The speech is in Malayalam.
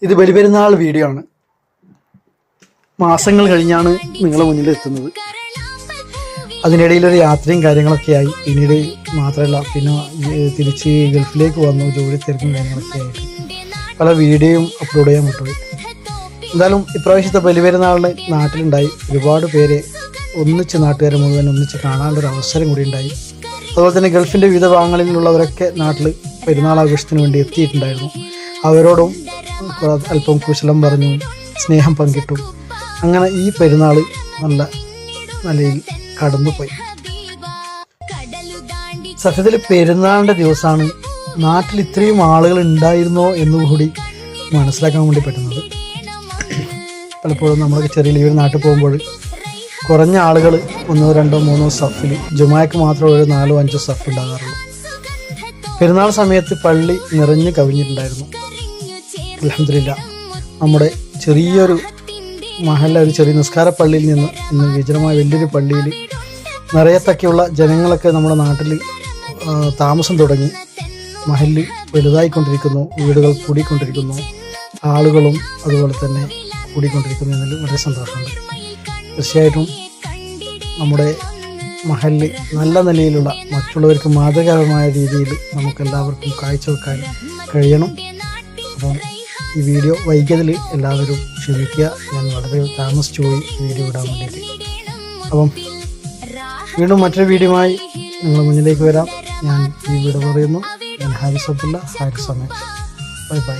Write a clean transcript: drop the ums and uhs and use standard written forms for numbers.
ഇത് ബലിപെരുന്നാൾ വീഡിയോ ആണ്. മാസങ്ങൾ കഴിഞ്ഞാണ് നിങ്ങളുടെ മുന്നിൽ എത്തുന്നത്. അതിനിടയിലൊരു യാത്രയും കാര്യങ്ങളൊക്കെ ആയി. പിന്നീട് മാത്രമല്ല, പിന്നെ തിരിച്ച് ഗൾഫിലേക്ക് വന്നു, ജോലി തിരക്കും കാര്യങ്ങളൊക്കെ ആയിട്ട് പല വീഡിയോയും അപ്ലോഡ് ചെയ്യാൻ വിട്ടുപോയി. എന്തായാലും ഇപ്രാവശ്യത്തെ ബലിപെരുന്നാളിന് നാട്ടിലുണ്ടായി. ഒരുപാട് പേര് ഒന്നിച്ച്, നാട്ടുകാരെ മുഴുവൻ ഒന്നിച്ച് കാണാനുള്ളൊരു അവസരം കൂടി ഉണ്ടായി. അതുപോലെ തന്നെ ഗൾഫിൻ്റെ വിവിധ ഭാഗങ്ങളിലുള്ളവരൊക്കെ നാട്ടിൽ പെരുന്നാൾ ആഘോഷത്തിന് വേണ്ടി എത്തിയിട്ടുണ്ടായിരുന്നു. അവരോടും അല്പം കുശലം പറഞ്ഞു, സ്നേഹം പങ്കിട്ടു. അങ്ങനെ ഈ പെരുന്നാൾ നല്ല നിലയിൽ കടന്നുപോയി. സത്യത്തിൽ പെരുന്നാളിൻ്റെ ദിവസമാണ് നാട്ടിൽ ഇത്രയും ആളുകൾ ഉണ്ടായിരുന്നോ എന്നുകൂടി മനസ്സിലാക്കാൻ വേണ്ടി പറ്റുന്നത്. പലപ്പോഴും നമ്മളൊക്കെ ചെറിയ ലീവിൽ നാട്ടിൽ പോകുമ്പോൾ കുറഞ്ഞ ആളുകൾ 1, 2, 3 സഫിൽ, ജുമായ്ക്ക് മാത്രം ഒരു 4, 5 സഫ് ഉണ്ടാകാറുള്ളൂ. പെരുന്നാൾ സമയത്ത് പള്ളി നിറഞ്ഞു കവിഞ്ഞിട്ടുണ്ടായിരുന്നു. അൽഹംദുലില്ലാ, നമ്മുടെ ചെറിയൊരു മഹല്ല, ഒരു ചെറിയ നിസ്കാര പള്ളിയിൽ നിന്ന് ഇന്ന് വിജനമായ വലിയൊരു പള്ളിയിൽ നിറയത്തക്കെയുള്ള ജനങ്ങളൊക്കെ നമ്മുടെ നാട്ടിൽ താമസം തുടങ്ങി. മഹല്ല് വലുതായിക്കൊണ്ടിരിക്കുന്നു, വീടുകൾ കൂടിക്കൊണ്ടിരിക്കുന്നു, ആളുകളും അതുപോലെ തന്നെ കൂടിക്കൊണ്ടിരിക്കുന്നു എന്നതിൽ വളരെ സന്തോഷമുണ്ട്. തീർച്ചയായിട്ടും നമ്മുടെ മഹല്ല് നല്ല നിലയിലുള്ള, മറ്റുള്ളവർക്ക് മാതൃകാപരമായ രീതിയിൽ നമുക്കെല്ലാവർക്കും കാഴ്ചവെക്കാൻ കഴിയണം. അപ്പം ഈ വീഡിയോ വൈകിയതിൽ എല്ലാവരും ക്ഷമിക്കുക. ഞാൻ വളരെ താമസിച്ചു പോയി വീഡിയോ ഇടാൻ വേണ്ടിയിട്ട്. അപ്പം വീണ്ടും മറ്റൊരു വീഡിയോയുമായി നിങ്ങളുടെ മുന്നിലേക്ക് വരാം. ഞാൻ ഈ വീഡിയോ പറയുന്നു. ഞാൻ ഹാരിസ് അബ്ദുള്ള, ഹാരിസ് സമയം. Bye bye.